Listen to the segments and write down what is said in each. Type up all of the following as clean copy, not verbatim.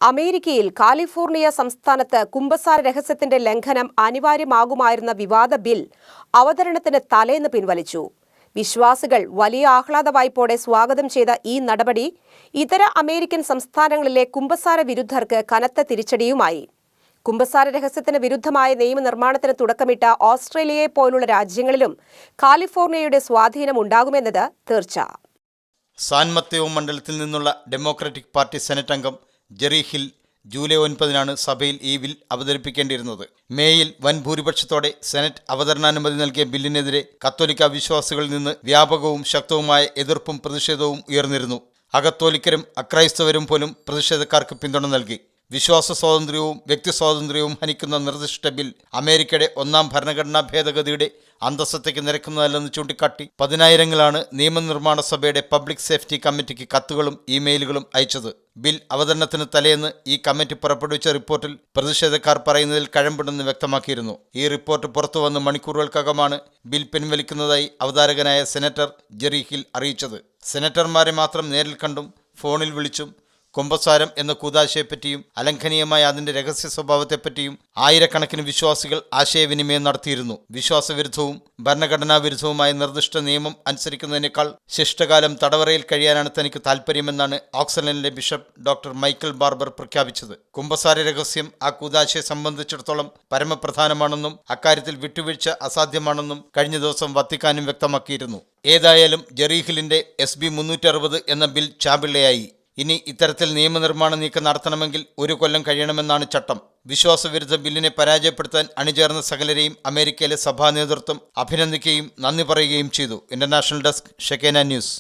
അമേരിക്കയിൽ കാലിഫോർണിയ സംസ്ഥാനത്ത് കുമ്പസാര രഹസ്യത്തിന്റെ ലംഘനം അനിവാര്യമാകുമായിരുന്ന വിവാദ ബിൽ അവതരണത്തിന് തലേന്ന് പിൻവലിച്ചു. വിശ്വാസികൾ വലിയ ആഹ്ലാദ വായ്പോടെ സ്വാഗതം ചെയ്ത ഈ നടപടി ഇതര അമേരിക്കൻ സംസ്ഥാനങ്ങളിലെ കുമ്പസാര വിരുദ്ധർക്ക് കനത്ത തിരിച്ചടിയുമായി. കുമ്പസാര രഹസ്യത്തിന് വിരുദ്ധമായ നിയമനിർമ്മാണത്തിന് തുടക്കമിട്ട ഓസ്ട്രേലിയയെ പോലുള്ള രാജ്യങ്ങളിലും കാലിഫോർണിയയുടെ സ്വാധീനം ഉണ്ടാകുമെന്നത് തീർച്ച. സാൻ മത്തേവോ മണ്ഡലത്തിൽ നിന്നുള്ള ഡെമോക്രാറ്റിക് പാർട്ടി സെനറ്റ് അംഗം ജെറി ഹിൽ ജൂലൈ 9 സഭയിൽ ഈ ബിൽ അവതരിപ്പിക്കേണ്ടിയിരുന്നത്. മേയിൽ വൻ ഭൂരിപക്ഷത്തോടെ സെനറ്റ് അവതരണാനുമതി നൽകിയ ബില്ലിനെതിരെ കത്തോലിക്ക വിശ്വാസികളിൽ നിന്ന് വ്യാപകവും ശക്തവുമായ എതിർപ്പും പ്രതിഷേധവും ഉയർന്നിരുന്നു. അകത്തോലിക്കരും അക്രൈസ്തവരും പോലും പ്രതിഷേധക്കാർക്ക് പിന്തുണ നൽകി. വിശ്വാസ സ്വാതന്ത്ര്യവും വ്യക്തി സ്വാതന്ത്ര്യവും ഹനിക്കുന്ന നിർദ്ദിഷ്ട ബിൽ അമേരിക്കയുടെ 1ാം ഭരണഘടനാ ഭേദഗതിയുടെ അന്തസ്സത്തേക്ക് നിരക്കുന്നതല്ലെന്ന് ചൂണ്ടിക്കാട്ടി പതിനായിരങ്ങളാണ് നിയമനിർമ്മാണ സഭയുടെ പബ്ലിക് സേഫ്റ്റി കമ്മിറ്റിക്ക് കത്തുകളും ഇമെയിലുകളും അയച്ചത്. ബിൽ അവതരണത്തിന് തലേന്ന് ഈ കമ്മിറ്റി പുറപ്പെടുവിച്ച റിപ്പോർട്ടിൽ പ്രതിഷേധക്കാർ പറയുന്നതിൽ കഴമ്പുണ്ടെന്ന് വ്യക്തമാക്കിയിരുന്നു. ഈ റിപ്പോർട്ട് പുറത്തുവന്ന് മണിക്കൂറുകൾക്കകമാണ് ബിൽ പിൻവലിക്കുന്നതായി അവതാരകനായ സെനറ്റർ ജെറി ഹിൽ അറിയിച്ചത്. സെനറ്റർമാരെ മാത്രം നേരിൽ കണ്ടും ഫോണിൽ വിളിച്ചും കുമ്പസാരം എന്ന കൂദാശയെപ്പറ്റിയും അലംഘനീയമായ അതിന്റെ രഹസ്യ സ്വഭാവത്തെപ്പറ്റിയും ആയിരക്കണക്കിന് വിശ്വാസികൾ ആശയവിനിമയം നടത്തിയിരുന്നു. വിശ്വാസവിരുദ്ധവും ഭരണഘടനാ വിരുദ്ധവുമായ നിർദ്ദിഷ്ട നിയമം അനുസരിക്കുന്നതിനേക്കാൾ ശിഷ്ടകാലം തടവറയിൽ കഴിയാനാണ് തനിക്ക് താൽപ്പര്യമെന്നാണ് ഓക്സ്ലൻഡിലെ ബിഷപ്പ് ഡോക്ടർ മൈക്കൽ ബാർബർ പ്രഖ്യാപിച്ചത്. കുമ്പസാര രഹസ്യം ആ കൂദാശയെ സംബന്ധിച്ചിടത്തോളം പരമപ്രധാനമാണെന്നും അക്കാര്യത്തിൽ വിട്ടുവീഴ്ച അസാധ്യമാണെന്നും കഴിഞ്ഞ ദിവസം വത്തിക്കാനും വ്യക്തമാക്കിയിരുന്നു. ഏതായാലും ജെറി ഹിലിന്റെ SB 360 എന്ന ബിൽ ചാപിള്ളയായി. ഇനി ഇത്തരത്തിൽ നിയമനിർമ്മാണ നീക്കം നടത്തണമെങ്കിൽ 1 കൊല്ലം കഴിയണമെന്നാണ് ചട്ടം. വിശ്വാസവിരുദ്ധ ബില്ലിനെ പരാജയപ്പെടുത്താൻ അണിചേർന്ന സകലരെയും അമേരിക്കയിലെ സഭാ നേതൃത്വം അഭിനന്ദിക്കുകയും നന്ദി പറയുകയും ചെയ്തു. International desk, Shekinah news.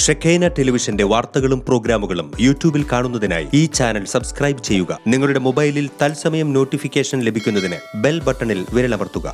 Shekinah ടെലിവിഷന്റെ വാർത്തകളും പ്രോഗ്രാമുകളും യൂട്യൂബിൽ കാണുന്നതിനായി ഈ ചാനൽ സബ്സ്ക്രൈബ് ചെയ്യുക. നിങ്ങളുടെ മൊബൈലിൽ തത്സമയം നോട്ടിഫിക്കേഷൻ ലഭിക്കുന്നതിന് ബെൽ ബട്ടണിൽ വിരലമർത്തുക.